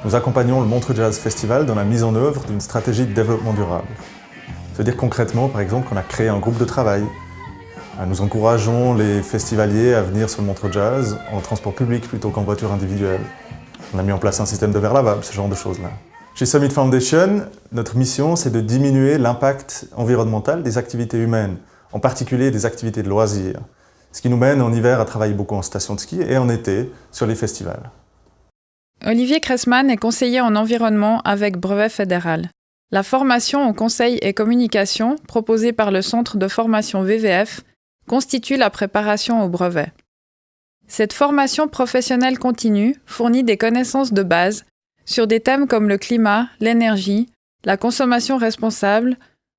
nous accompagnons le Montreux Jazz Festival dans la mise en œuvre d'une stratégie de développement durable. Ça veut dire concrètement, par exemple, qu'on a créé un groupe de travail. Nous encourageons les festivaliers à venir sur le Montreux Jazz en transport public plutôt qu'en voiture individuelle. On a mis en place un système de verre lavable, ce genre de choses-là. Chez Summit Foundation, notre mission, c'est de diminuer l'impact environnemental des activités humaines, en particulier des activités de loisirs, ce qui nous mène en hiver à travailler beaucoup en station de ski et en été sur les festivals. Olivier Cressman est conseiller en environnement avec Brevet Fédéral. La formation en conseil et communication proposée par le Centre de formation VVF constitue la préparation au brevet. Cette formation professionnelle continue fournit des connaissances de base sur des thèmes comme le climat, l'énergie, la consommation responsable,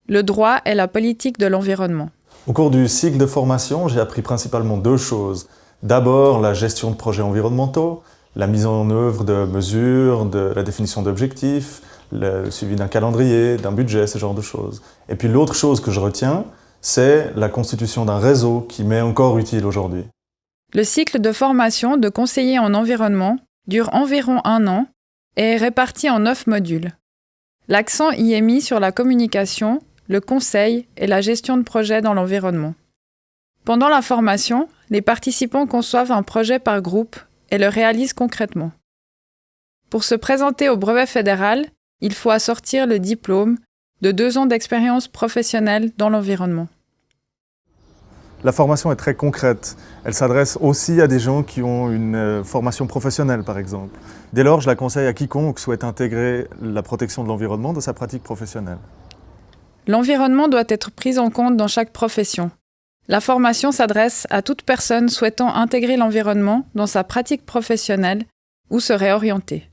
le droit et la politique de l'environnement. Au cours du cycle de formation, j'ai appris principalement 2 choses. D'abord, la gestion de projets environnementaux, la mise en œuvre de mesures, de la définition d'objectifs, le suivi d'un calendrier, d'un budget, ce genre de choses. Et puis l'autre chose que je retiens, c'est la constitution d'un réseau qui m'est encore utile aujourd'hui. Le cycle de formation de conseiller en environnement dure environ 1 an et est réparti en 9 modules. L'accent y est mis sur la communication, le conseil et la gestion de projets dans l'environnement. Pendant la formation, les participants conçoivent un projet par groupe et le réalisent concrètement. Pour se présenter au brevet fédéral, il faut assortir le diplôme de 2 ans d'expérience professionnelle dans l'environnement. La formation est très concrète. Elle s'adresse aussi à des gens qui ont une formation professionnelle, par exemple. Dès lors, je la conseille à quiconque souhaite intégrer la protection de l'environnement dans sa pratique professionnelle. L'environnement doit être pris en compte dans chaque profession. La formation s'adresse à toute personne souhaitant intégrer l'environnement dans sa pratique professionnelle ou se réorienter.